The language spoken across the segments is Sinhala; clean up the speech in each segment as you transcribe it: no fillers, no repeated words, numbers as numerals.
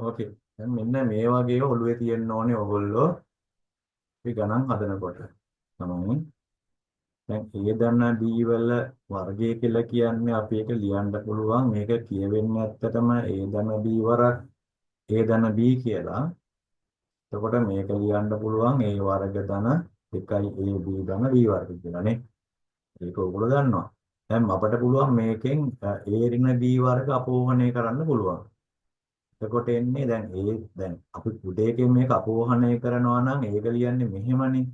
ඕකේ. දැන් මෙන්න මේ වගේ ඔළුවේ තියෙන්න ඕනේ ඔයගොල්ලෝ අපි ගණන් හදනකොට. තමයි දැන් A ධන B වල වර්ගය කියලා කියන්නේ අපි ඒක ලියන්න පුළුවන්. මේක කියවෙන්නේ ඇත්තටම A ධන B වරක් A ධන B කියලා. එතකොට මේක ලියන්න පුළුවන් A වර්ග ධන 2 AB ධන B වර්ග කියලා නේ. ඒක ඔයගොල්ලෝ දන්නවා. දැන් අපිට පුළුවන් මේකෙන් A ඍණ B වර්ග අපෝහණය කරන්න පුළුවන්. එතකොට එන්නේ දැන් අපි උදේකින් මේක අපෝහණය කරනවා නම් ඒක ලියන්නේ මෙහෙමනේ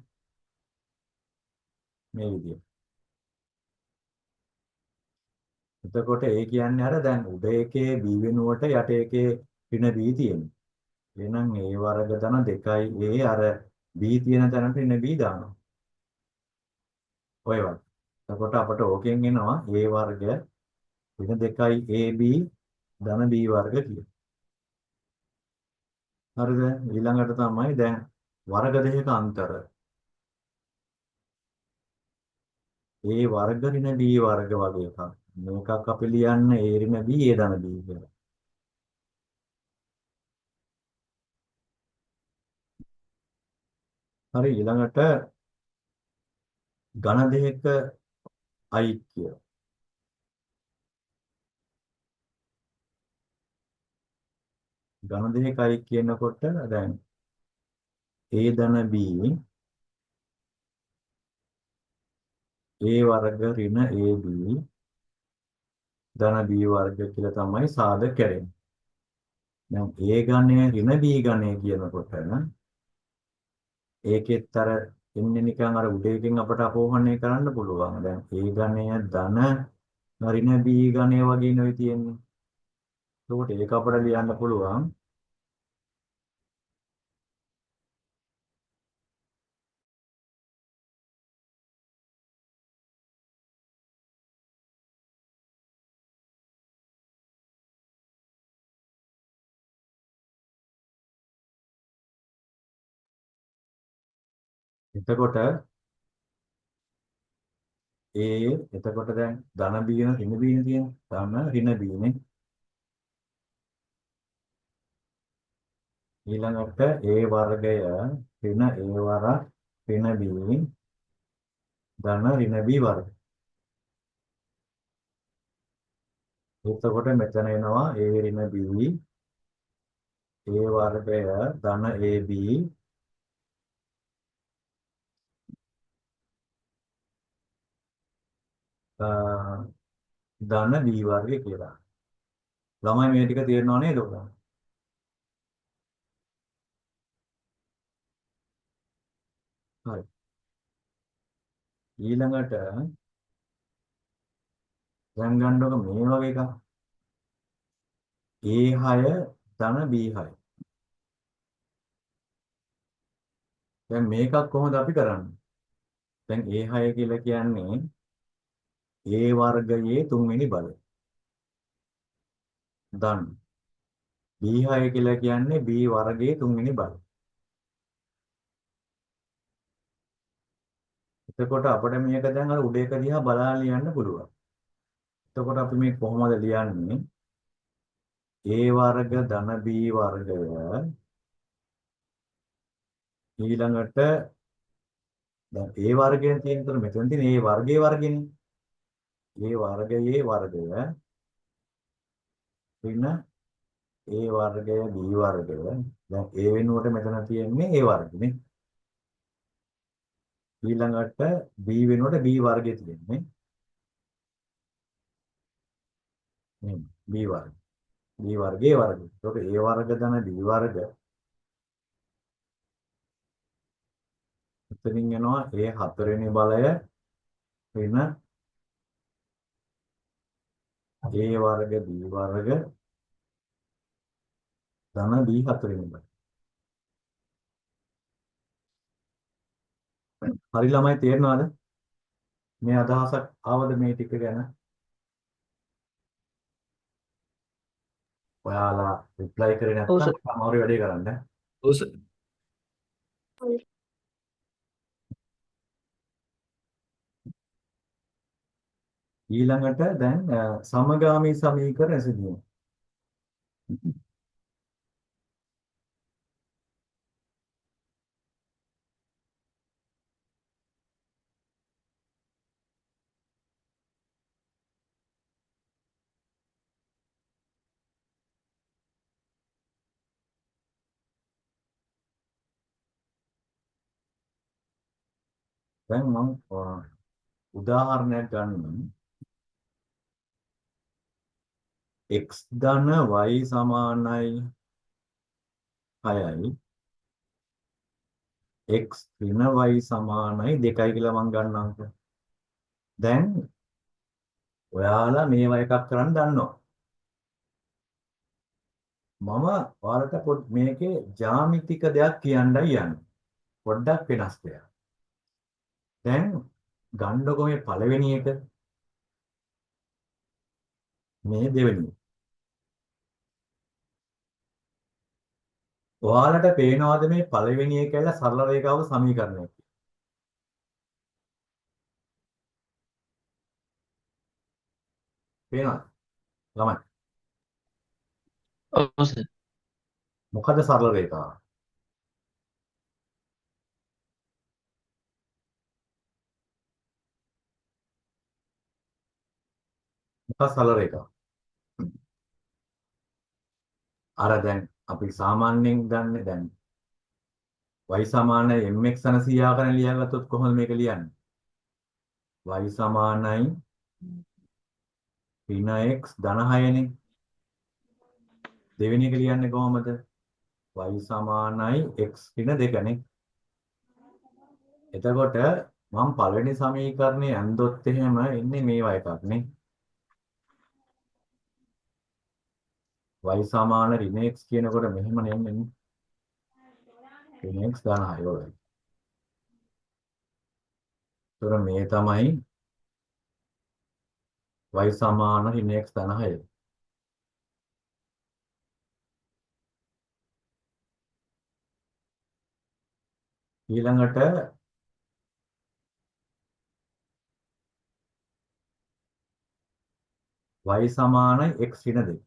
මේ විදිහට. එතකොට ඒ කියන්නේ අර දැන් උඩ එකේ B වෙනුවට යට එකේ ඍණ B තියෙනවා. එහෙනම් A වර්ග ධන 2A අර B තියෙන තැනට ඍණ B දානවා. ඔය වගේ. එතකොට අපට ඕකෙන් එනවා A වර්ග ඍණ 2AB ධන B වර්ග කියලා. හරිද? ඊළඟට තමයි දැන් වර්ග දෙකක අන්තර. A වර්ග ඍණ B වර්ග වගේ එකක්. මේකක් අපි ලියන්න A ඍණ B A ධන B කියලා. හරි ඊළඟට ඝන දෙකක ඓක්‍ය. ඝන දෙකක ඓක්‍ය කියනකොට දැන් A ධන B A වර්ග ඍණ AB ධන B වර්ග කියලා තමයි සාධක කරන්නේ. දැන් A ඝණය ඍණ B ඝණය කියනකොට ඒකෙත් අර එන්නේ නිකන් අර උඩේකින් අපට අපෝහණය කරන්න පුළුවන්. දැන් A ඝණය ධන ඍණ B ඝණය වගේ නෙවෙයි තියෙන්නේ. ඒකට ඒක අපට ලියන්න පුළුවන්. එතකොට එතකොට දැන් ධන B න ඍණ B න තියෙන ධන ඍණ B නේ. ඊළඟට A වර්ගය ඍණ A වරක් ඍණ B ධන ඍණ B වර්ග. එතකොට මෙතන එනවා A ඍණ B A වර්ගය ධන AB ධන B වර්ගය කියලා. ළමයි මේ ටික තේරෙනව නේද ඔයාලා? හරි. ඊළඟට දැන් ගන්නකො මේ වගේ එකක්. A6 ධන B6. දැන් මේකක් කොහොමද අපි කරන්නේ? දැන් A6 කියලා කියන්නේ A වර්ගයේ තුන්වෙනි බලය. ධන B6 කියලා කියන්නේ B වර්ගයේ තුන්වෙනි බලය. එතකොට අපිට මේක දැන් අර උඩ එක දිහා බලාගෙන ලියන්න පුළුවන්. එතකොට අපි මේ කොහොමද ලියන්නේ? A වර්ග ධන B වර්ගය ඊළඟට දැන් A වර්ගයෙන් තියෙන තුන මෙතන තියෙන A වර්ගයේ වර්ගනේ. A වර්ගයේ වර්ගය ඍණ A වර්ගය B වර්ගය. දැන් A වෙනුවට මෙතන තියෙන්නේ A වර්ගනේ. ඊළඟට B වෙනුවට B වර්ගය තියෙන්නේ. B වර්ග. B වර්ගයේ වර්ගය. ඒකට A වර්ග ධන B වර්ග. එතනින් එනවා A හතරවෙනි බලය ඍණ A වර්ග B වර්ග ධන B හතරවෙනි බලය. හරි ළමයි තේරෙනවද? මේ අදහසක් ආවද මේ ටික ගැන? ඔයාලා රිප්ලයි කරේ ඔව් නැත්නම් සර්. අමාරු වැඩේ කරන්න. ඔව් සර්. ඊළඟට දැන් සමගාමී සමීකරණ සිදුවීම. දැන් මම උදාහරණයක් ගන්නම්. x ධන y සමානයි 6යි. x ඍණ y සමානයි 2යි කියලා මම ගන්නම්කෝ. දැන් ඔයාලා මේවා එකක් කරන්න දන්නවා. මම ඔයාලට මේකේ ජ්‍යාමිතික දෙයක් කියන්නයි යන්නේ. පොඩ්ඩක් වෙනස් දෙයක්. දැන් ගන්නකො මේ පළවෙනි එක මේ දෙවෙනි. ඔයාලට පේනවාද මේ පළවෙනි එක ඇවිල්ලා සරල රේඛාව සමීකරණය? පේනවද? ළමයි. ඔව් සර්. මොකද සරල රේඛාව? මොකක් සරල රේඛාව? අර දැන් අපි සාමාන්‍යයෙන් දන්නේ දැන් y සමාන mx ධන 100 ආකාරයෙන් ලියාගත්තොත් කොහොමද මේක ලියන්නේ? y සමානයි ඍණ x ධන 6නේ. දෙවෙනි එක ලියන්නේ කොහොමද? y සමානයි x ඍණ 2නේ. එතකොට මම පළවෙනි සමීකරණේ ඇන්දොත් එහෙම එන්නේ මේවා එකක් නේ. y සමාන ඍණ x කියනකොට මෙහෙම නෙන්නේ. ඍණ x ධන 6 වල. ඒතර මේ තමයි y සමාන ඍණ x ධන 6. ඊළඟට y සමානයි x ඍණ 2.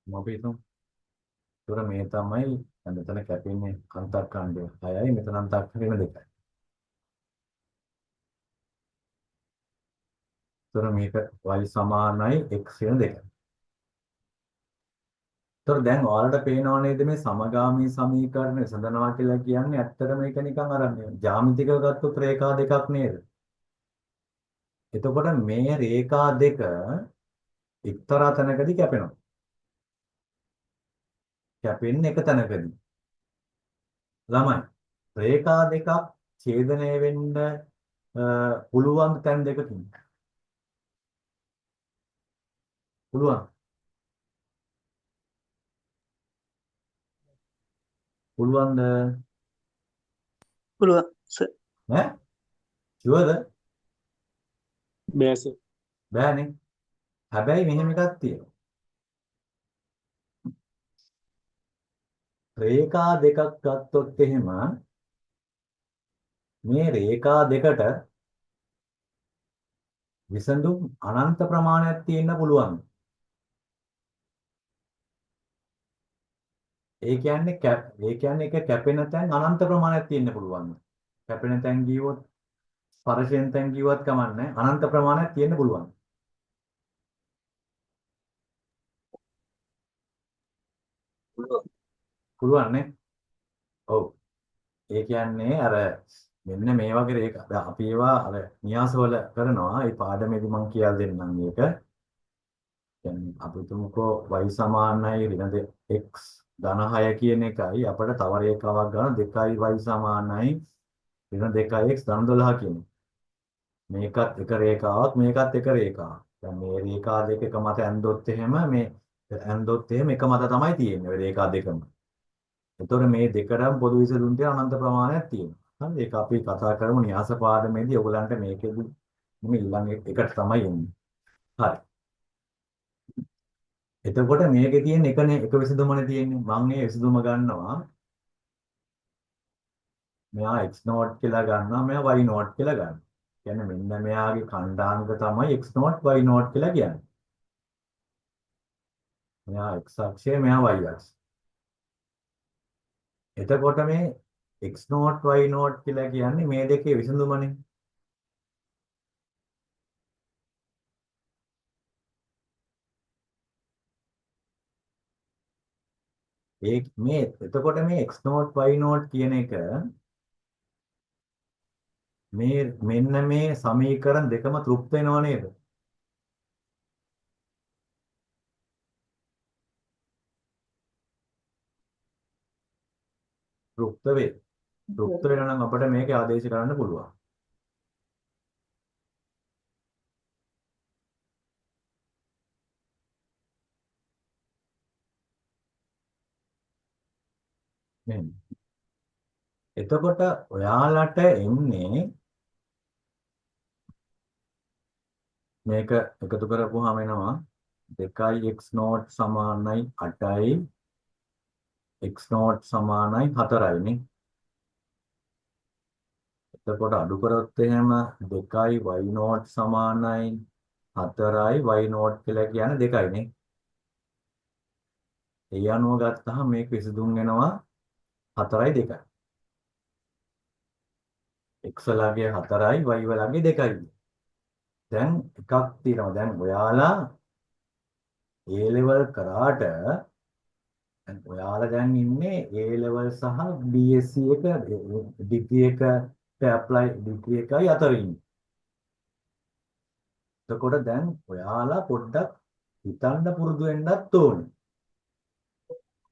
මොකද ඒතර මේ තමයි මෙතන කැපෙන්නේ අන්තර්කාණ්ඩය 6යි මෙතන අන්තර්කාණ්ඩය 2යි. ඒතර මේක y සමානයි x ඍණ 2. ඒතර දැන් ඔයාලට පේනව නේද මේ සමගාමී සමීකරණ විසඳනවා කියලා කියන්නේ ඇත්තට මේක නිකන් අර ජ්‍යාමිතිකව ගත්තොත් රේඛා දෙකක් නේද? එතකොට මේ රේඛා දෙක එක්තරා තැනකදී කැපෙනවා. කැපෙන්නේ එක තැනකදී. ළමයි රේඛා දෙකක් ඡේදනය වෙන්න පුළුවන් තැන් දෙකකින්. පුළුවන්. පුළුවන්ද? පුළුවන් සර්. ඈ? ෂුවර්ද? බෑ සර්. බෑනේ. හැබැයි මෙහෙම එකක් තියෙනවා. රේඛා දෙකක් ගත්තොත් එහෙම මේ රේඛා දෙකට විසඳුම් අනන්ත ප්‍රමාණයක් තියෙන්න පුළුවන්. ඒ කියන්නේ එක කැපෙන තැන් අනන්ත ප්‍රමාණයක් තියෙන්න පුළුවන්. කැපෙන තැන් ගියොත් ස්පර්ශයෙන් තැන් ගියවත් කමන්නේ අනන්ත ප්‍රමාණයක් තියෙන්න පුළුවන්. පුළුවන් නේ? ඔව්. ඒ කියන්නේ අර මෙන්න මේ වගේ රේඛා දැන් අපි ඒවා අර න්‍යාසවල කරනවා. ඒ පාඩමේදී මම කියලා දෙන්නම් මේක. කියන්නේ අපි තුමුකෝ y සමානයි ඍණ x ධන 6 කියන එකයි අපිට තව රේඛාවක් ගන්න 2y සමානයි ඍණ 2x ධන 12 කියන එක. මේකත් එක රේඛාවක් මේකත් එක රේඛාවක්. දැන් මේ රේඛා දෙක එක මත ඇන්දොත් එහෙම එක මත තමයි තියෙන්නේ. ඔය රේඛා දෙකම. එතකොට මේ දෙකටම පොදු විසඳුම් තියෙන අනන්ත ප්‍රමාණයක් තියෙනවා. හරි ඒක අපි කතා කරමු න්‍යාස පාඩමේදී ඔයගලන්ට මේකෙදි මේ ඊළඟ එකට තමයි එන්නේ. හරි. එතකොට මේකේ තියෙන එක විසඳුමනේ තියෙන්නේ. මම මේ විසඳුම ගන්නවා. මෙයා x නෝට් කියලා ගන්නවා. මෙයා y නෝට් කියලා ගන්නවා. කියන්නේ මෙන්න මෙයාගේ ඛණ්ඩාංග තමයි x නෝට් y නෝට් කියලා කියන්නේ. මෙයා x අක්ෂය මෙයා y අක්ෂය. එතකොට මේ x නෝට් y නෝට් කියලා කියන්නේ මේ දෙකේ විසඳුමනේ. මේ එතකොට මේ x නෝට් y නෝට් කියන එක මේ මෙන්න මේ සමීකරණ දෙකම තෘප්ත වෙනව නේද? තෘප්ත වේ. තෘප්ත වෙනවා නම් අපිට මේක ආදේශ කරන්න පුළුවන්. මෙන්න. එතකොට ඔයාලට එන්නේ මේක එකතු කරපුවාම එනවා 2x නෝට් සමානයි 8යි x නෝට් සමානයි 4යි නේ. එතකොට අඩු කරොත් එහෙම 2යි y නෝට් සමානයි 4යි y නෝට් කියලා කියන්නේ 2යි නේ. ඒ අනුව ගත්තහම මේක විසඳුම් වෙනවා 4යි 2යි. x ලගේ 4යි y ලගේ 2යි. දැන් එකක් තියෙනවා. දැන් ඔයාලා A level කරාට දැන් ඔයාලා දැන් ඉන්නේ A level සහ BSc එක ඩිග්‍රී එකට ඇප්ලයි ඩිග්‍රී එකයි අතර ඉන්නේ. එතකොට දැන් ඔයාලා පොඩ්ඩක් හිතන්න පුරුදු වෙන්නත් ඕනේ.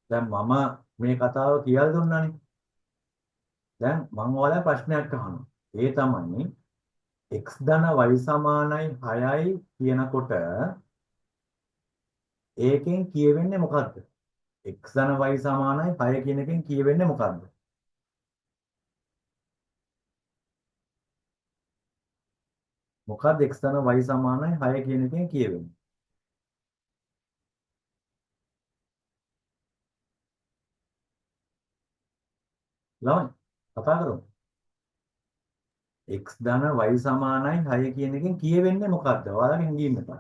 දැන් මම මේ කතාව කියලා දුන්නානේ. දැන් මම ඔයාලට ප්‍රශ්නයක් අහනවා. ඒ තමයි x ධන y සමානයි 6යි කියනකොට ඒකෙන් කියවෙන්නේ මොකද්ද? x ධන y සමානයි 6 කියන එකෙන් කියවෙන්නේ මොකද්ද? මොකද්ද x ධන y සමානයි 6 කියන එකෙන් කියවෙන්නේ? ළමයි කතා කරමු. x ධන y සමානයි 6 කියන එකෙන් කියවෙන්නේ මොකද්ද? ඔයාලගෙන් හැංගීම තමයි.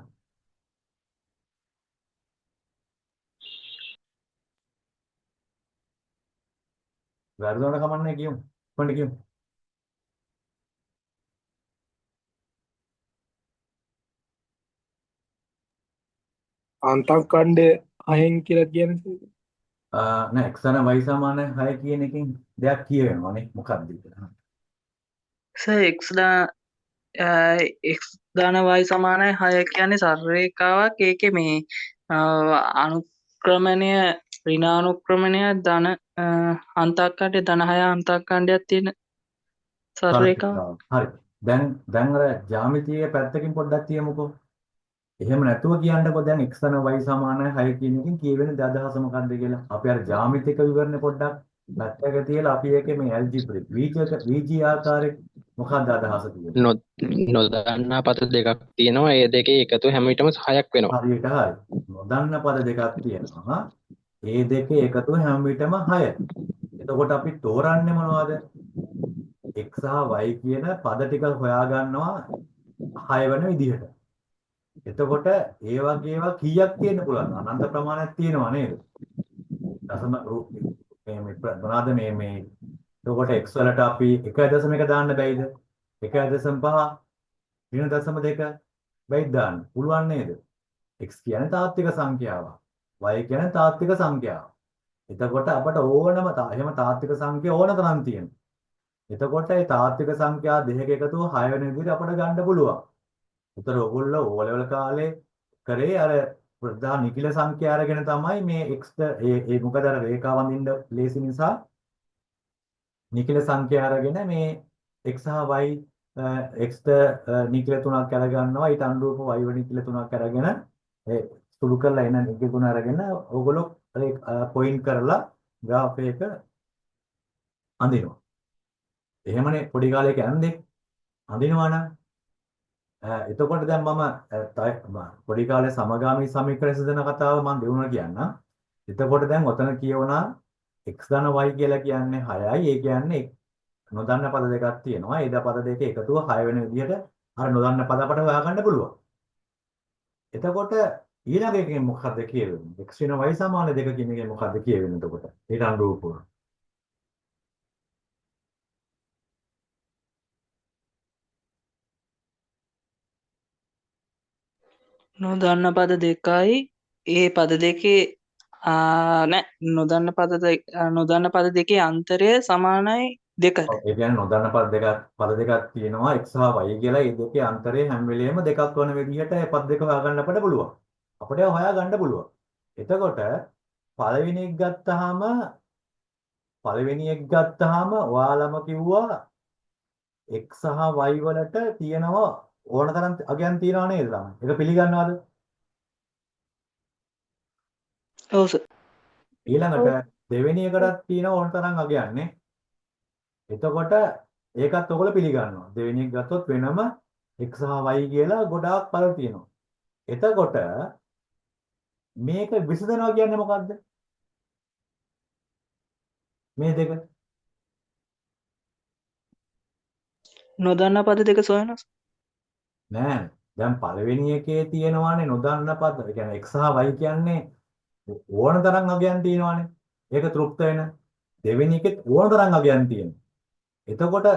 වැරදුනට කමන්නේ කියමු. කොහොමද කියමු? අන්තක්කණ්ඩය අහෙන් කියලා කියන්නේ නෑ x ධන y සමානයි 6 කියන එකෙන් දෙයක් කියවෙනවානේ. මොකක්ද කියලා. x ධන y සමානයි 6 කියන්නේ සරලරේඛාවක්. ඒකේ මේ අනුක්‍රමණය ඍණානුක්‍රමණය ධන අන්තක්කණ්ඩය ධන 6 අන්තක්කණ්ඩයක් තියෙන සරලරේඛාවක්. හරි. දැන් අර ජ්‍යාමිතියේ පැත්තකින් පොඩ්ඩක් තියමුකෝ. එහෙම නැතුව කියන්නකෝ දැන් x ධන y සමානයි 6 කියන එකෙන් කියවෙන අදහස මොකක්ද කියලා. අපි අර ජ්‍යාමිතික විවරණ පොඩ්ඩක් පැත්තක තියලා අපි ඒකේ මේ ඇල්ජිබ්‍රික් VG ආකාරයේ මොකක්ද අදහස තියෙන්නේ? නොදන්නා පද දෙකක් තියෙනවා. ඒ දෙකේ එකතු හැම විටම 6ක් වෙනවා. හරියට හරි. නොදන්න පද දෙකක් තියෙනවා. ඒ දෙකේ එකතුව හැම විටම 6. එතකොට අපි තෝරන්නේ මොනවද? x සහ y කියන පද ටික හොයාගන්නවා 6 වෙන විදිහට. එතකොට ඒ වගේ ඒවා කීයක් තියෙන්න පුළුවන්? අනන්ත ප්‍රමාණයක් තියෙනවා නේද? දශම මේ මොනවාද මේ එතකොට x වලට අපි 1.1 දාන්න බැයිද? 1.5 0.2 බැයිද දාන්න? පුළුවන් නේද? x කියන්නේ තාත්වික සංඛ්‍යාවක්. y කියන්නේ තාත්වික සංඛ්‍යාවක්. එතකොට අපට ඕනම එහෙම තාත්වික සංඛ්‍යා ඕන තරම් තියෙනවා. එතකොට මේ තාත්වික සංඛ්‍යා දෙකක එකතුව 6 වෙන විදිහට අපට ගන්න පුළුවන්. උතර ඔයගොල්ලෝ O level කාලේ කරේ අර ප්‍රධාන නිකිල සංඛ්‍යා අරගෙන තමයි මේ x ඒ මොකද අර රේඛාව වඳින්න ලේසි නිසා නිකිල සංඛ්‍යා අරගෙන මේ x සහ y x ට නිකිල තුනක් අරගන්නවා ඊට අනුරූප y වල නිකිල තුනක් අරගෙන ඒ සුළු කරලා එන නිකිල තුන අරගෙන ඕගොල්ලෝ පොයින්ට් කරලා ග්‍රාෆ් එක අඳිනවා. එහෙමනේ පොඩි කාලේ කියන්නේ අඳිනවා නම් එතකොට දැන් මම පොඩි කාලේ සමගාමී සමීකරණ සඳහන කතාව මම දෙවුණා කියන්නම්. එතකොට දැන් ඔතන කියවනා x ධන y කියලා කියන්නේ 6යි. ඒ කියන්නේ නොදන්න පද දෙකක් තියෙනවා. ඒ පද දෙක එකතුව 6 වෙන විදිහට අර නොදන්න පද අපට හොයාගන්න පුළුවන්. එතකොට ඊළඟ එකෙන් මොකක්ද කියවෙන්නේ? x වෙන y සමාන 2 කියන එකෙන් මොකක්ද කියවෙන්නේ එතකොට? ඊට අනුරූපව. නොදන්න පද දෙකයි ඒ පද දෙකේ නෑ නොදන්න පද දෙකේ අන්තරය සමානයි 2ට. ඔව්, ඒ කියන්නේ නොදන්න පද දෙකක් තියෙනවා x සහ y කියලා. ඒ දෙකේ අන්තරය හැම වෙලෙම දෙකක් වන විදිහට ඒ පද දෙක හොයාගන්න අපිට පුළුවන්. අපිට හොයාගන්න පුළුවන්. එතකොට පළවෙනි එක ගත්තාම ඔයාලම කිව්වා x සහ y වලට තියෙනවා ඕන තරම් අගයන් තියනවා නේද ළමයි? ඒක පිළිගන්නවද? ඔව් සර්. ඊළඟට දෙවෙනි එකටත් තියෙන ඕන තරම් අගයන් නේ. එතකොට ඒකත් ඔයගොල්ලෝ පිළිගන්නවා. දෙවෙනි එක ගත්තොත් වෙනම x සහ y කියලා ගොඩාක් පළ තියෙනවා. එතකොට මේක විසඳනවා කියන්නේ මොකද්ද? මේ දෙක නොදන්න පද දෙක සොයනවා. නෑ. දැන් පළවෙනි එකේ තියෙනවානේ නොදන්න පද. ඒ කියන්නේ x සහ y කියන්නේ ඕන තරම් අගයන් තියෙනවානේ. ඒක තෘප්ත වෙන. දෙවෙනි එකෙත් ඕන තරම් අගයන් තියෙනවා. එතකොට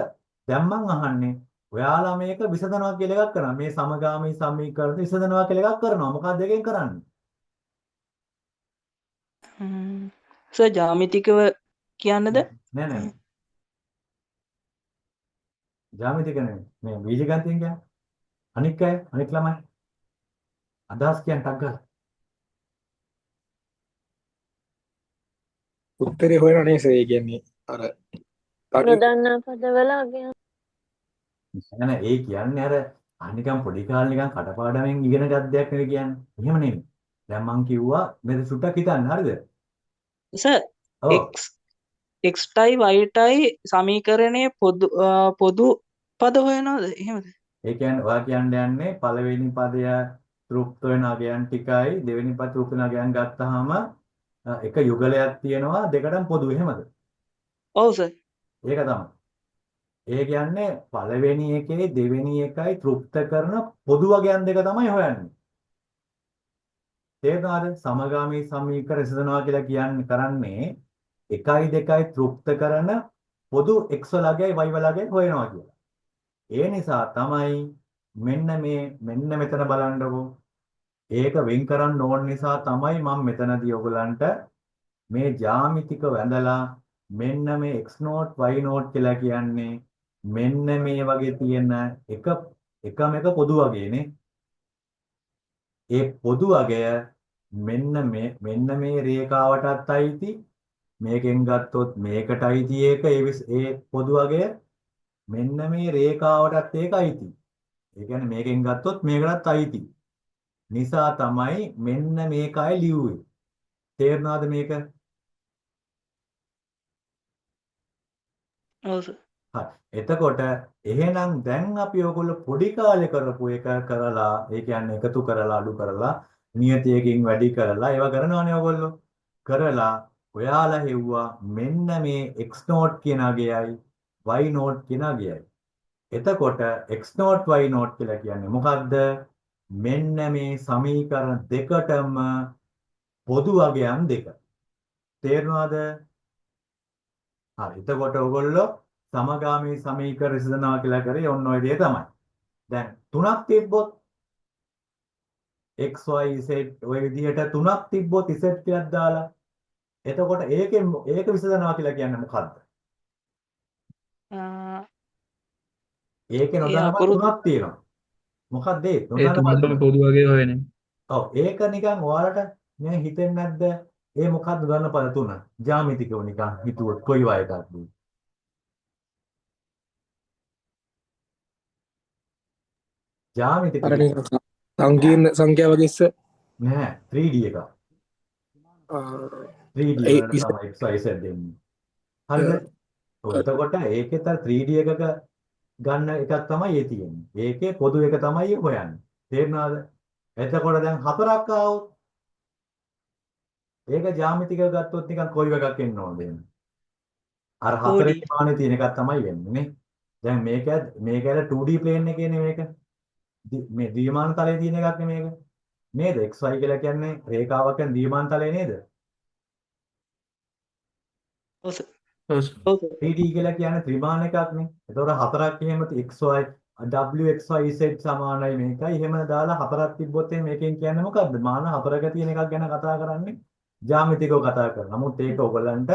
දැන් මං අහන්නේ ඔයාලා මේක විසඳනවා කියලා එකක් කරනවා. මේ සමගාමී සමීකරණ විසඳනවා කියලා එකක් කරනවා. මොකක්ද දෙකෙන් කරන්නේ? සර් ජ්‍යාමිතිකව කියන්නද? නෑ. ජ්‍යාමිතික නෙමෙයි. මේ බීජගණිතයෙන් කියන්නේ. අනික් ළමයි. අදහස් කියන්න ටක් ගාලා. උත්තරේ හොයන නේද ඒ කියන්නේ අර නොදන්නා පදවල අගයන් නෑ ඒ කියන්නේ අර නිකන් පොඩි කාලේ නිකන් කටපාඩමෙන් ඉගෙන ගත් දෙයක් නෙවෙයි කියන්නේ. එහෙම නෙමෙයි. දැන් මං කිව්වා මේක සුට්ටක් හිතන්න හරිද? සර් ඔව්. x ටයි y ටයි සමීකරණයේ පොදු පද හොයනවද? එහෙමද? ඒ කියන්නේ ඔයා කියන්න යන්නේ පළවෙනි පදය තෘප්ත වෙන අගයන් ටිකයි දෙවෙනි පද තෘප්ත වෙන අගයන් ගත්තාම එක යුගලයක් තියෙනවා දෙකටම පොදු. එහෙමද? ඔව් සර්. ඒක තමයි. ඒ කියන්නේ පළවෙනි එකේ දෙවෙනි එකයි තෘප්ත කරන පොදු වගයන් දෙක තමයි හොයන්නේ. තේරුණාද? සමගාමී සමීකරණ විසඳනවා කියලා කියන්නේ කරන්නේ 1යි 2යි තෘප්ත කරන පොදු x වලගේ y වලගේ හොයනවා කියලා. ඒ නිසා තමයි මෙන්න මෙතන බලන්නකෝ. ඒක වෙන් කරන්න ඕන නිසා තමයි මම මෙතනදී ඔයගලන්ට මේ ජ්‍යාමිතික වැඳලා මෙන්න මේ x නෝට් y නෝට් කියලා කියන්නේ මෙන්න මේ වගේ තියෙන එකම එක පොදු වගේනේ. ඒ පොදු වගය මෙන්න මේ රේඛාවටත් අයිති. මේකෙන් ගත්තොත් මේකට අයිති ඒ පොදු වගය මෙන්න මේ රේඛාවටත් ඒක අයිති. ඒ කියන්නේ මේකෙන් ගත්තොත් මේකටත් අයිති. නිසා තමයි මෙන්න මේකයි ලියුවේ. තේරුණාද මේක? ඔව් සර්. හරි. එතකොට එහෙනම් දැන් අපි ඔයගොල්ලෝ පොඩි කාලේ කරපු එක කරලා ඒ කියන්නේ එකතු කරලා අඩු කරලා නියතයකින් වැඩි කරලා ඒවා කරනවානේ ඔයගොල්ලෝ. කරලා ඔයාලා හෙව්වා මෙන්න මේ x නෝට් කියන අගයයි y නෝට් කියන අගයයි. එතකොට x නෝට් y නෝට් කියලා කියන්නේ මොකක්ද? මෙන්න මේ සමීකරණ දෙකටම පොදු අගයන් දෙක. තේරුණාද? හරි. එතකොට ඔයගොල්ලෝ සමගාමී සමීකරණ විසඳනවා කියලා කරේ ඔන්න ඔය දේ තමයි. දැන් තුනක් තිබ්බොත් x y z ඔය විදිහට තුනක් තිබ්බොත් z ටිකක් දාලා එතකොට ඒක විසඳනවා කියලා කියන්නේ මොකද්ද? ඒකේ නොදන්න පද තුනක් තියෙනවා. මොකක්ද ඒ? ඒ නොදන්න පද තුනම තුන. පොදු වගේ හොයන්නේ. ඔව් ඒක නිකන් ඔයාලට මේ හිතෙන්නේ නැද්ද? ඒ මොකක්ද නොදන්න පද තුන? ජ්‍යාමිතිකව නිකන් හිතුවොත් කොයි වගේ එකක්ද? ජ්‍යාමිතික අර නිකන් සංකීර්ණ සංඛ්‍යා වගේ ඉස්ස නෑ 3D එක. 3D ඒ වලට තමයි x y z දෙන්නේ. හරිද? ඔව් එතකොට ඒකෙත් අර 3D එකක ගන්න එකක් තමයි ඒ තියෙන්නේ. ඒකේ පොදු එක තමයි හොයන්නේ. තේරුණාද? එතකොට දැන් හතරක් ආවොත් ඒක ජ්‍යාමිතිකව ගත්තොත් නිකන් කොයි එකක් එන්න ඕනද එන්නේ? අර හතරේ මානේ තියෙන එකක් තමයි වෙන්නේ නේ. දැන් මේක 2D ප්ලේන් එකේනේ මේක. මේ ද්විමාන තලයේ තියෙන එකක් නේ මේක. නේද? xy කියලා කියන්නේ රේඛාවක් යන ද්විමාන තලය නේද? ඔව් සර්. ඔව්. 3D කියලා කියන්නේ ත්‍රිමාන එකක් නේ. ඒතකොට හතරක් එහෙම xy w xy z සමානයි මේකයි. එහෙම දාලා හතරක් තිබ්බොත් මේකෙන් කියන්නේ මොකද්ද? මාන හතරක තියෙන එකක් ගැන කතා කරන්නේ. ජ්‍යාමිතිකව කතා කරනවා. නමුත් ඒක ඔයගලන්ට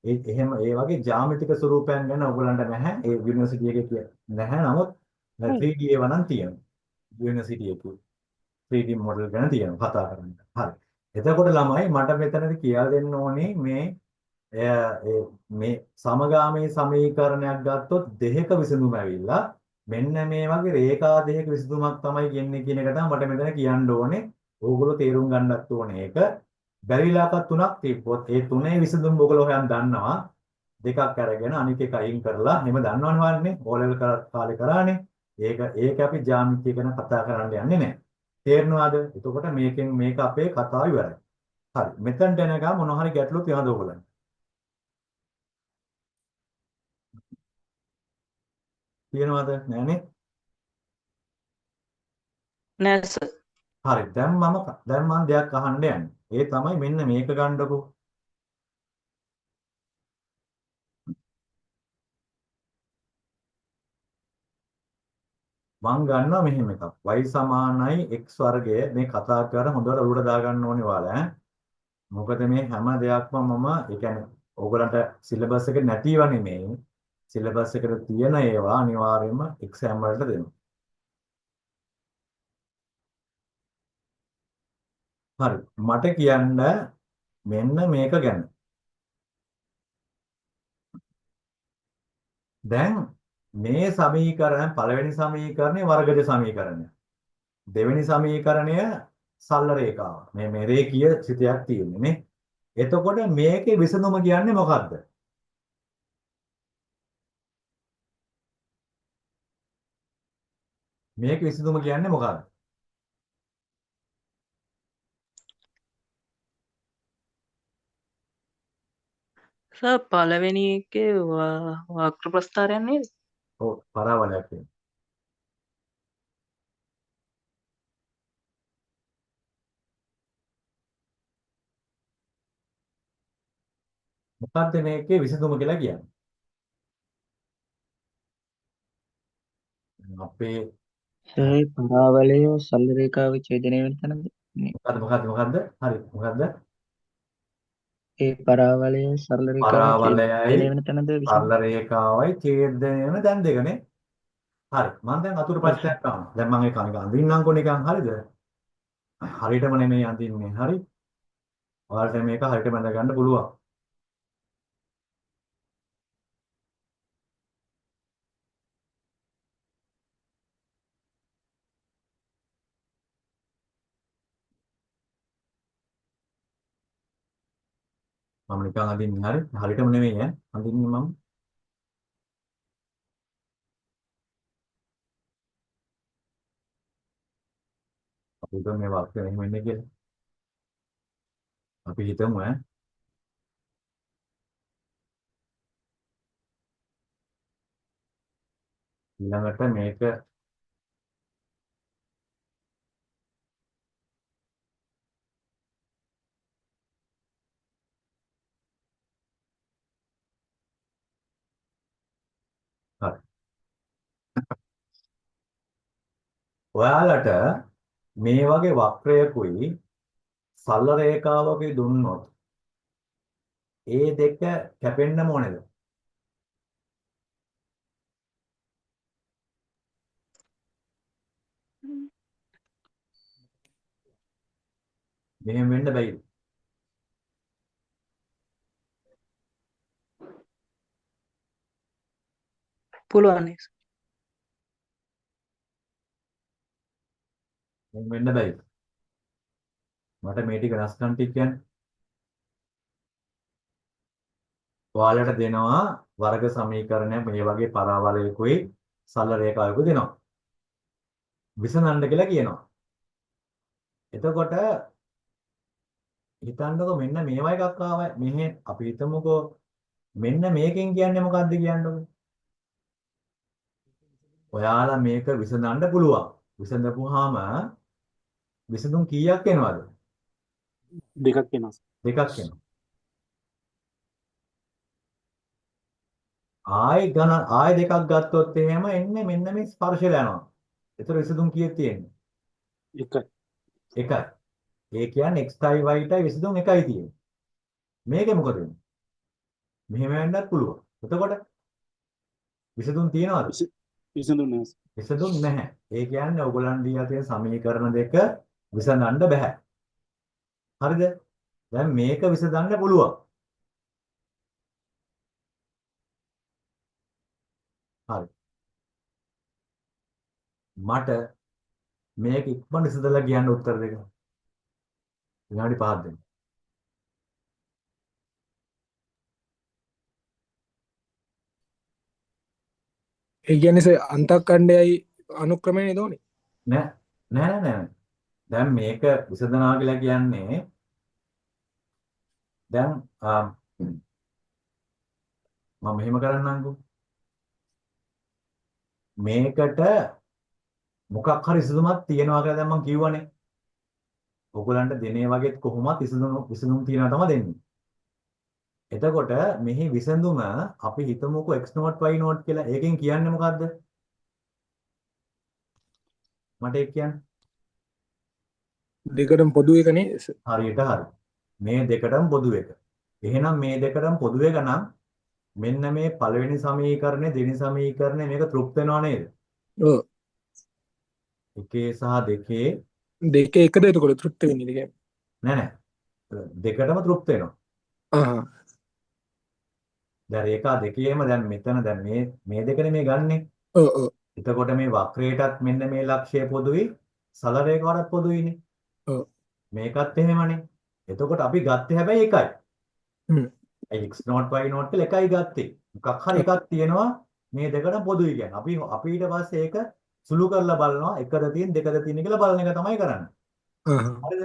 එහෙම ඒ වගේ ජ්‍යාමිතික ස්වරූපයන් ගැන ඔයගලන්ට නැහැ. ඒ යුනිවර්සිටි එකේ නැහැ. නමුත් 3D ඒවා නම් තියෙනවා. යුනිවර්සිටි එකේ 3D මොඩල් ගැන තියෙනවා කතා කරන්න. හරි. එතකොට ළමයි මට මෙතනදී කියලා දෙන්න ඕනේ මේ සමගාමී සමීකරණයක් ගත්තොත් දෙක විසඳුම ඇවිල්ලා මෙන්න මේ වගේ රේඛා දෙක විසඳුමක් තමයි කියන්නේ කියන එක තමයි මට මෙතන කියන්න ඕනේ. ඕගොල්ලෝ තේරුම් ගන්නත් ඕනේ ඒක. බැරිලාක තුනක් තිබ්බොත් ඒ තුනේ විසඳුම් ඔයගොල්ලෝ හොයන් දන්නවා. දෙකක් අරගෙන අනික එක අයින් කරලා එහෙම දන්නවනේ වන්නේ. ඕලෙවල් කාලේ කරානේ. ඒක අපි ජ්‍යාමිතිය ගැන කතා කරන්න යන්නේ නැහැ. තේරෙනවද? එතකොට මේකෙන් මේක අපේ කතාව ඉවරයි. හරි. මෙතනට එනකම් මොන හරි ගැටලු තියනද ඔයගොල්ලන්ට? තියෙනවද? නැහනේ. නෑ සර්. හරි. දැන් මම දෙයක් අහන්න යන්නේ. ඒ තමයි මෙන්න මේක ගන්නකො. මම ගන්නවා මෙහෙම එකක්. y සමානයි x වර්ගය මේ කතා කරලා හොඳට ඔලුවට දාගන්න ඕනේ ඔයාලා ඈ. මොකද මේ හැම දෙයක්ම මම ඒ කියන්නේ ඕගලන්ට සිලබස් එක නැතිව නෙමෙයි. සිලබස් එකට තියෙන ඒවා අනිවාර්යයෙන්ම එක්සෑම් වලට දෙනවා. හරි. මට කියන්න මෙන්න මේක ගැන. දැන් මේ සමීකරණ පළවෙනි සමීකරණය වර්ගජ සමීකරණය. දෙවෙනි සමීකරණය සරල රේඛාව. මේ රේඛීය සිතයක් තියෙන්නේ නේ. එතකොට මේකේ විසඳුම කියන්නේ මොකද්ද? මේකේ විසඳුම කියන්නේ මොකද්ද? සර් පළවෙනි එකේ වක්‍ර ප්‍රස්ථාරයක් නේද? ඔව් පරාවලයක් කියන්නේ. මොකද්ද මේකේ විසඳුම කියලා කියන්නේ? අපේ ඒ පරාවලය සරල රේඛාව ඡේදනය වෙන තැනද? මොකද්ද? හරි මොකද්ද? ඒ පරාවලය සරල රේඛාව පරාවලයයි ඡේදනය වෙන තැනද සරල රේඛාවයි ඡේදනය වෙන දැන් දෙකනේ. හරි. මම දැන් අතුරු ප්‍රශ්නයක් අහනවා. දැන් මම ඒක නිකන් අඳින්නම්කො නිකන් හරිද? හරියටම නෙමෙයි අඳින්නේ. හරි. ඔයාලට මේක හරියට බඳ ගන්න පුළුවන්. මම නිකන් අඳින්නේ හරි. හරියටම නෙමෙයි ඈ. අඳින්නේ මම. අපි හිතමු මේ වාක්‍ය එහෙම වෙන්නේ කියලා. අපි හිතමු ඈ. ඊළඟට මේක හරි. ඔයාලට මේ වගේ වක්‍රයකුයි සරල රේඛාවකුයි දුන්නොත් ඒ දෙක කැපෙන්න ඕනේද? මෙහෙම වෙන්න බැයිද? පුළුවන් නේ. මෙහෙම වෙන්න බැයිද? මට මේ ටික රස්කම් ටික කියන්නේ. ඔයාලට දෙනවා වර්ග සමීකරණයක් මේ වගේ පරාවලයකුයි සරල රේඛාවකුයි දෙනවා. විසඳන්න කියලා කියනවා. එතකොට හිතන්නකෝ මෙන්න මේවා එකක් ආවා. මෙහෙ අපි හිතමුකෝ මෙන්න මේකෙන් කියන්නේ මොකද්ද කියන්නකෝ. ඔයාලා මේක විසඳන්න පුළුවන්. විසඳපුවාම විසඳුම් කීයක් එනවද? දෙකක් එනවා. දෙකක් එනවා. ආයෙ දෙකක් ගත්තොත් එහෙම එන්නේ මෙන්න මේ ස්පර්ශය යනවා. ඒතර විසඳුම් කීයක් තියෙන්නේ? එකයි. එකයි. ඒ කියන්නේ xයි yටයි විසඳුම් එකයි තියෙන්නේ. මේකේ මොකද වෙන්නේ? මෙහෙම වෙන්නත් පුළුවන්. එතකොට විසඳුම් තියනවද? විසඳුම් නැහැ. විසඳුම් නැහැ. ඒ කියන්නේ ඔයගොල්ලන් දීලා තියෙන සමීකරණ දෙක විසඳන්න බෑ. හරිද? දැන් මේක විසඳන්න පුළුවන්. හරි. මට මේක ඉක්මනට විසඳලා කියන්න උත්තර දෙක. විනාඩි 5ක් දෙන්න. ඒ කියන්නේ අන්තක්කණ්ඩයයි අනුක්‍රමණය දෝනේ. නෑ නෑ නෑ නෑ. දැන් මේක විසඳනවා කියලා කියන්නේ දැන් මම මෙහෙම කරන්නම්කෝ. මේකට මොකක් හරි විසඳුමක් තියෙනවා කියලා දැන් මම කිව්වනේ. ඔයගලන්ට දෙනේ වගේත් කොහොමත් විසඳුම් තියනවා තමයි දෙන්නේ. එතකොට මෙහි විසඳුම අපි හිතමුකෝ x not y not කියලා. ඒකෙන් කියන්නේ මොකද්ද? මට ඒක කියන්න. දෙකටම පොදු එක නේද? හරියට හරි. මේ දෙකටම පොදු එක. එහෙනම් මේ දෙකටම පොදු එක නම් මෙන්න මේ පළවෙනි සමීකරණය දෙවෙනි සමීකරණය මේක තෘප්ත වෙනව නේද? ඔව්. එකේ සහ දෙකේ දෙක එකද එතකොට තෘප්ත වෙන්නේ දෙක. නෑ නෑ. දෙකටම තෘප්ත වෙනවා. ආහ්. දැන් රේඛා දෙකේම දැන් මෙතන දැන් මේ දෙකනේ මේ ගන්නෙ. ඔව් ඔව්. එතකොට මේ වක්‍රයටත් මෙන්න මේ ලක්ෂය පොදුයි සරල රේඛාවටත් පොදුයිනේ. ඔව්. මේකත් එහෙමනේ. එතකොට අපි ගත්තේ හැබැයි එකයි. හ්ම්. x not y not කියලා එකයි ගත්තේ. මොකක් හරි එකක් තියෙනවා මේ දෙකටම පොදුයි කියන්නේ. අපි ඊට පස්සේ ඒක සුළු කරලා බලනවා එකද තියෙන දෙකද තියෙන කියලා බලන එක තමයි කරන්නේ. ආහ්. හරිද?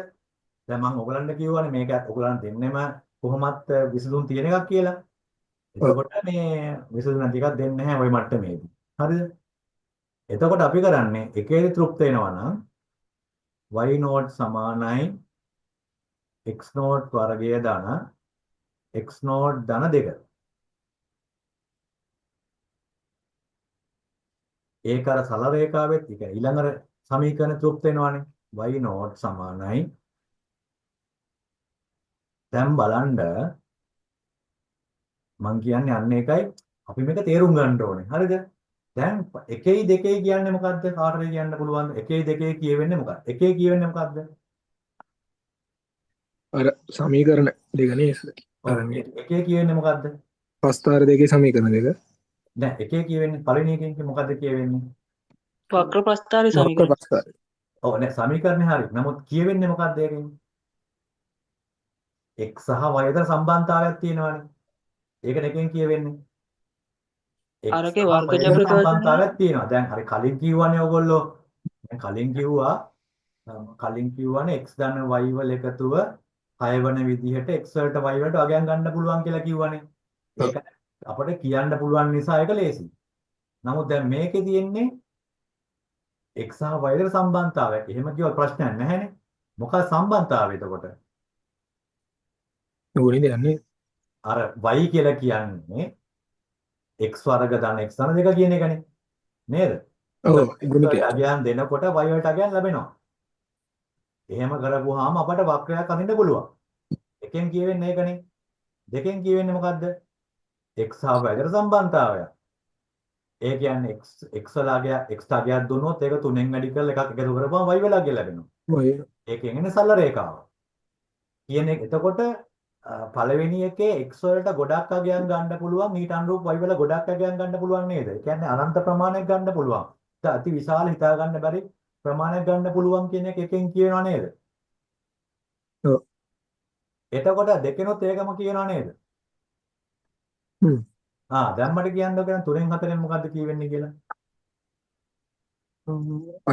දැන් මම ඔයගලන්ට කියවනේ මේක ඔයගලන් දෙන්නෙම කොහොමත් විසඳුම් තියෙන එකක් කියලා. එතකොට මේ විසඳුම් නැති එකක් දෙන්නේ නැහැ ওই මට්ටමේදී. හරිද? එතකොට අපි කරන්නේ එකේදී තෘප්ත වෙනවා නම් y not සමානයි x not වර්ගය ධන x not ධන 2. ඒක අර සරල රේඛාවෙත් ඒ කියන්නේ ඊළඟ සමීකරණ තෘප්ත වෙනවානේ. y not සමානයි දැන් බලන්න මම කියන්නේ අන්න ඒකයි අපි මේක තේරුම් ගන්න ඕනේ. හරිද? දැන් එකයි දෙකයි කියන්නේ මොකද්ද? කාටද කියන්න පුළුවන්ද? එකයි දෙකයි කියවෙන්නේ මොකක්ද? එකයි කියවෙන්නේ මොකද්ද? අර සමීකරණ දෙක නේද? අර එකේ කියවෙන්නේ මොකද්ද? පස්තාර දෙකේ සමීකරණ දෙක. දැන් එකේ කියවෙන්නේ පළවෙනි එකෙන් මොකද්ද කියවෙන්නේ? වක්‍ර ප්‍රස්ථාරි වක්‍ර සමීකරණ. පස්තාර. ඔව් නෑ සමීකරණේ හරි. නමුත් කියවෙන්නේ මොකද්ද ඒකෙන්? x සහ y අතර සම්බන්ධතාවයක් තියෙනවානේ. ඒක දෙකෙන් කියවෙන්නේ. x අරකේ සහ වර්ග y අතර ජබ්‍ර සම්බන්ධතාවයක් තියෙනවා. දැන් හරි කලින් කිව්වනේ ඔයගොල්ලෝ. දැන් කලින් කිව්වනේ x ධන y වල එකතුව 6 වන විදිහට x වලට y වලට වගයන් ගන්න පුළුවන් කියලා කිව්වනේ. ඒක අපිට කියන්න පුළුවන් නිසා ඒක ලේසි. නමුත් දැන් මේකේ තියෙන්නේ x සහ y අතර සම්බන්ධතාවයක්. එහෙම කිව්ව ප්‍රශ්නයක් නැහැනේ. මොකක්ද සම්බන්ධතාවය එතකොට? නුවණින් දන්නේ. අර y කියලා කියන්නේ x වර්ග ධන x ධන 2 කියන එකනේ. නේද? ඔව් x ගුණිතය. වලට අගයන් දෙනකොට y වලට අගයන් ලැබෙනවා. එහෙම කරපුවාම අපට වක්‍රයක් අඳින්න පුළුවන්. එකෙන් කියවෙන්නේ ඒකනේ. දෙකෙන් කියවෙන්නේ මොකද්ද? x සහ y අතර සම්බන්ධතාවය. ඒ කියන්නේ x වල අගය x ට අගයක් දුන්නොත් ඒක 3ෙන් වැඩි කරලා එකක් එකතු කරපුවම y වල අගය ලැබෙනවා. ඔය ඒකෙන් එන්නේ සරල රේඛාව. කියන එක එතකොට පළවෙනි එකේ x වලට ගොඩක් අගයන් ගන්න පුළුවන් ඊට අනුරූප y වල ගොඩක් අගයන් ගන්න පුළුවන් නේද? ඒ කියන්නේ අනන්ත ප්‍රමාණයක් ගන්න පුළුවන්. අති විශාල හිතා ගන්න බැරි ප්‍රමාණයක් ගන්න පුළුවන් කියන එක එකෙන් කියනවා නේද? ඔව්. එතකොට දෙකෙනොත් ඒකම කියනවා නේද? හ්ම්. දැන් මට කියන්නකෝ දැන් 3ෙන් 4ෙන් මොකද්ද කියවෙන්නේ කියලා.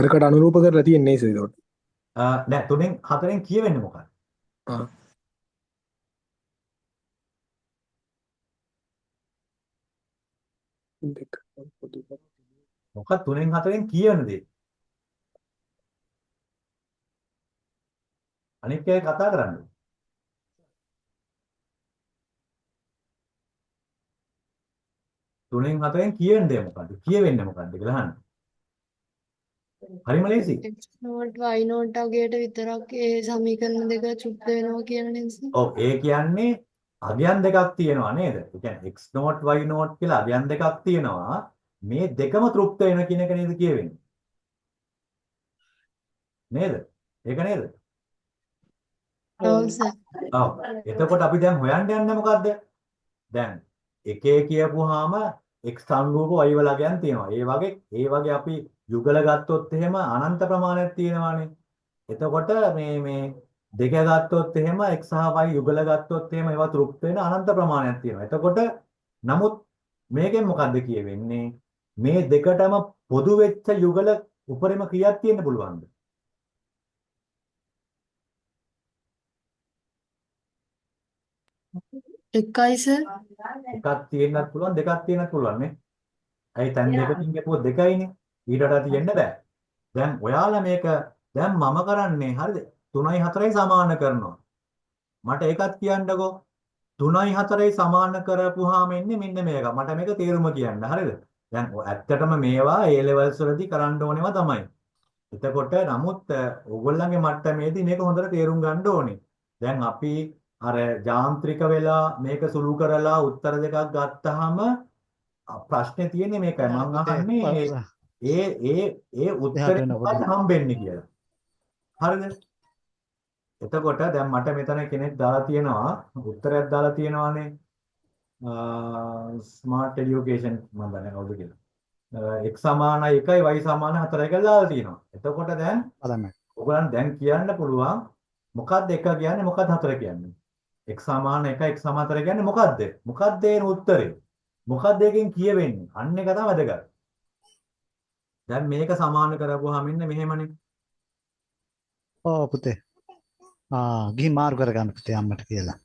අරකට අනුරූප කරලා තියෙන්නේ නේද ඒකට? නෑ 3ෙන් 4ෙන් කියවෙන්නේ මොකක්ද? ආ. දෙක පොදු මොකක්ද 3ෙන් 4ෙන් කියවෙන දේ? අනිත් අය කතා කරන්නේ. තුනෙන් හතරෙන් කියවෙන දේ මොකද්ද? කියවෙන්නේ මොකද්ද කියලා අහන්න. හරිම ලේසි. x not y not අගයට විතරක් ඒ සමීකරණ දෙක චුප්ත වෙනවා කියන නිසා. ඔව් ඒ කියන්නේ අගයන් දෙකක් තියෙනවා නේද? ඒ කියන්නේ x not y not කියලා අගයන් දෙකක් තියෙනවා. මේ දෙකම තෘප්ත වෙන කියන එක නේද කියවෙන්නේ. නේද? ඒක නේද? ඔව් සර්. ඔව්. එතකොට අපි දැන් හොයන්න යන්නේ මොකද්ද? දැන් එකේ කියපුවාම x අනුරූප y වල අගයන් තියෙනවා. ඒ වගේ අපි යුගල ගත්තොත් එහෙම අනන්ත ප්‍රමාණයක් තියෙනවානේ. එතකොට මේ දෙක ගත්තොත් එහෙම x සහ y යුගල ගත්තොත් එහෙම ඒවා තෘප්ත වෙන අනන්ත ප්‍රමාණයක් තියෙනවා. එතකොට නමුත් මේකෙන් මොකද්ද කියවෙන්නේ? මේ දෙකටම පොදු වෙච්ච යුගල උපරිම කීයක් තියෙන්න පුළුවන්ද? එකයි සර්. එකක් තියෙන්නත් පුළුවන් දෙකක් තියෙන්නත් පුළුවන් නේ. ඇයි තැන් දෙකකින් ගියපුවොත් දෙකයිනේ. ඊට වඩා තියෙන්න බෑ. දැන් ඔයාලා මේක දැන් මම කරන්නේ හරිද? 3යි 4යි සමාන කරනවා. මට ඒකත් කියන්නකෝ. 3යි 4යි සමාන කරපුවාම එන්නේ මෙන්න මේක. මට මේක තේරුම කියන්න. හරිද? දැන් ඇත්තටම මේවා A levels වලදී කරන්න ඕනේවා තමයි. එතකොට නමුත් ඕගොල්ලන්ගේ මට්ටමේදී මේක හොඳට තේරුම් ගන්න ඕනේ. දැන් අපි අර යාන්ත්‍රික වෙලා මේක සුළු කරලා උත්තර දෙකක් ගත්තාම ප්‍රශ්නේ තියෙන්නේ මේකයි. මම අහන්නේ ඒ උත්තරේ මොකක්ද හම්බෙන්නේ කියලා. හරිද? එතකොට දැන් මට මෙතන කෙනෙක් දාලා තියෙනවා උත්තරයක් දාලා තියෙනවානේ ස්මාර්ට් এডুকেෂන් මම දන්නේ කවුද කියලා. x සමාන 1යි y සමාන 4යි කියලා දාලා තියෙනවා. එතකොට දැන් ඔයගොල්ලන් දැන් කියන්න පුළුවන් මොකක්ද 1 කියන්නේ මොකක්ද 4 කියන්නේ? x සමාන 1 x සමාන 4 කියන්නේ මොකක්ද? මොකක්ද ඒ උත්තරේ? මොකක්ද එකෙන් කියවෙන්නේ? අන්න එක තමයි වැදගත්. දැන් මේක සමාන කරපුවාම ඉන්නේ මෙහෙමනේ. ඔව් පුතේ. ගිහින් මාරු කරගන්න පුතේ අම්මට කියලා.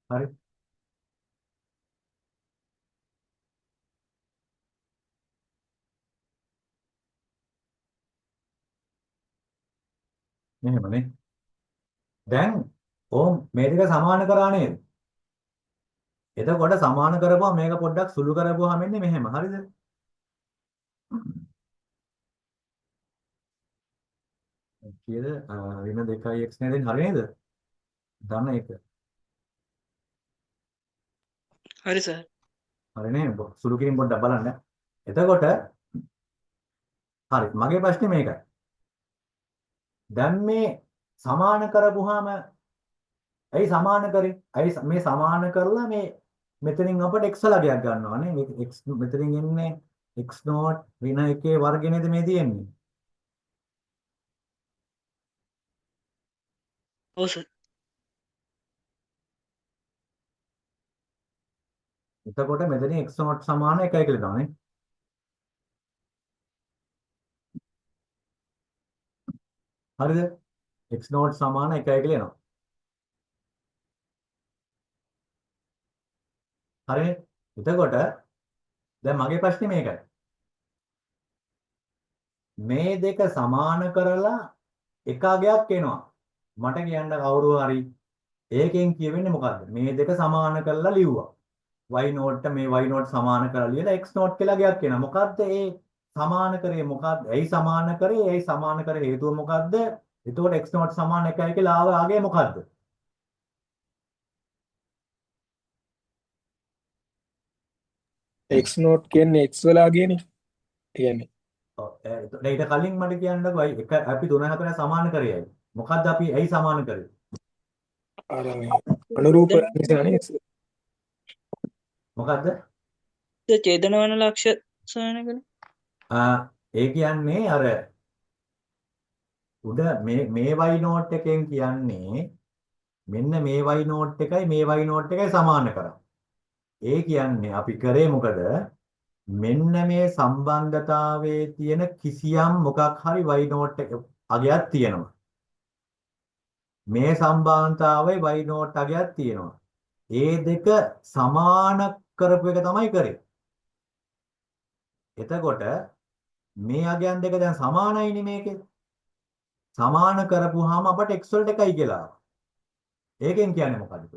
හරි. මෙහෙමනේ. දැන් ඕම් මේ දෙක සමාන කරා නේද? එතකොට සමාන කරපුවා මේක පොඩ්ඩක් සුළු කරපුවාම එන්නේ මෙහෙම. හරිද? කීයද? ඍණ 2x නේද? හරි නේද? දන්න එක. හරි සර්. හරි නේද? සුළු කිරීම පොඩ්ඩක් බලන්න. එතකොට හරි මගේ ප්‍රශ්නේ මේකයි. දැන් මේ සමාන කරපුවාම ඇයි සමාන කරේ? ඇයි මේ සමාන කරලා මේ මෙතනින් අපිට x ලගයක් ගන්නවානේ. මේ x මෙතනින් එන්නේ x not ඍණ 1 වර්ගය නේද මේ තියෙන්නේ? ඔව් සර්. එතකොට මෙතනින් x not සමාන 1යි කියලා දාන්නේ. හරිද? x not සමාන 1යි කියලා එනවා. හරිනේ? එතකොට දැන් මගේ ප්‍රශ්නේ මේකයි. මේ දෙක සමාන කරලා එක අගයක් එනවා. මට කියන්න කවුරු හරි ඒකෙන් කියවෙන්නේ මොකද්ද? මේ දෙක සමාන කරලා ලිව්වා. y not මේ y not සමාන කරලා ලියලා x not කියලා අගයක් එනවා. මොකද්ද ඒ සමාන කරේ මොකද්ද? ඇයි සමාන කරේ? ඇයි සමාන කර හේතුව මොකද්ද? එතකොට x not සමාන 1යි කියලා ආව අගය මොකද්ද? x not කියන්නේ x වල අගයනේ. කියන්නේ ඔව් ඊට කලින් මට කියන්නකෝ එක අපි 3 4 සමාන කරේයි. මොකද්ද අපි ඇයි සමාන කරේ? අර මේ අනුරූප නිසා නේ. මොකද්ද? ඡේදන වන ලක්ෂ සොයනකනේ. ඒ කියන්නේ අර උඩ මේ y note එකෙන් කියන්නේ මෙන්න මේ y note එකයි මේ y note එකයි සමාන කරා. ඒ කියන්නේ අපි කරේ මොකද? මෙන්න මේ සම්බන්ධතාවයේ තියෙන කිසියම් මොකක් හරි y note එක අගයක් තියෙනවා. මේ සම්බන්ධතාවයේ y note අගයක් තියෙනවා. ඒ දෙක සමාන කරපු එක තමයි කරේ. එතකොට මේ අගයන් දෙක දැන් සමානයිනේ මේකේ. සමාන කරපුවාම අපට x වලට එකයි කියලා ආවා. ඒකෙන් කියන්නේ මොකද්ද?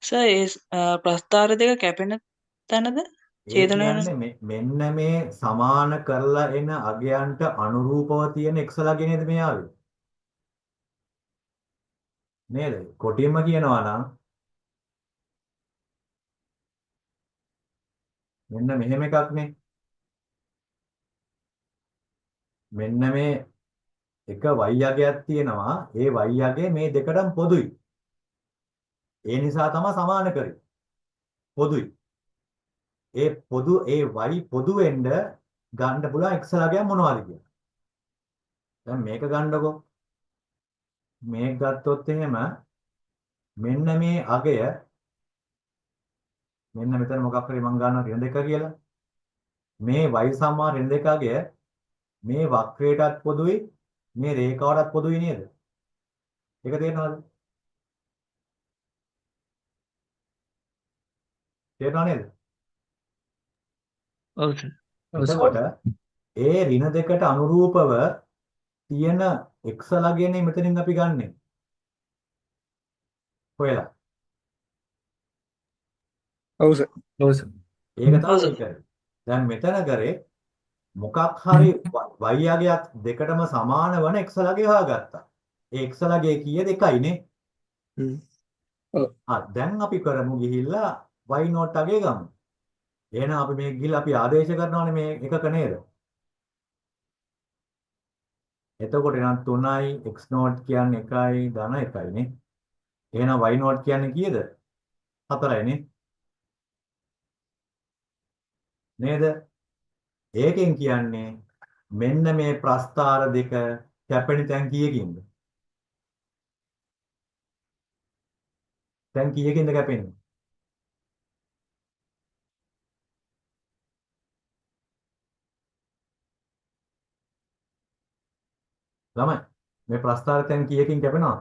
සර් ඒ ප්‍රස්ථාර දෙක කැපෙන තැනද? ඒ ඡේදනය වෙන කියන්නේ මෙන්න මේ සමාන කරලා එන අගයන්ට අනුරූපව තියෙන එක්සලගේ නේද මේ ආවේ? නේද? කොටින්ම කියනවා නම් මෙන්න මෙහෙම එකක්නේ. මෙන්න මේ එක y අගයක් තියෙනවා. ඒ y අගය මේ දෙකටම පොදුයි. ඒ නිසා තමයි සමාන කරේ. පොදුයි. ඒ y පොදු වෙන්න ගන්න පුළුවන් x ළගයක් මොනවද කියලා. දැන් මේක ගන්නකො. මේක ගත්තොත් එහෙම මෙන්න මේ අගය මෙන්න මෙතන මොකක් හරි මම ගන්නවා ඍණ 2 කියලා. මේ y සමාන ඍණ 2 අගය මේ වක්‍රයටත් පොදුයි මේ රේඛාවටත් පොදුයි නේද? ඒක තේරෙනවද? තේරෙනව නේද? ඔව් සර්. එතකොට ඒ ඍණ 2ට අනුරූපව තියෙන x ළගයනේ මෙතනින් අපි ගන්නෙ. හොයලා. ඔව් සර්. ඒක තමයි කරේ. දැන් මෙතන කරේ මොකක් හරි y අගයක් දෙකටම සමාන වන x ළගය හොයාගත්තා. ඒ x ළගය කීයද? 1යිනේ. දැන් අපි කරමු ගිහිල්ලා y not අගය ගමු. එහෙනම් අපි මේ ගිහිල්ලා අපි ආදේශ කරනවානේ මේ එකක නේද? එතකොට නම් 3යි x not කියන්නේ 1යි ධන 1යිනේ. එහෙනම් y not කියන්නේ කීයද? 4යිනේ. නේද? ඒකෙන් කියන්නේ මෙන්න මේ ප්‍රස්ථාර දෙක කැපෙන තැන් කීයකින්ද? තැන් කීයකින්ද කැපෙන්නේ? ළමයි මේ ප්‍රස්ථාර තැන් කීයකින් කැපෙනවද?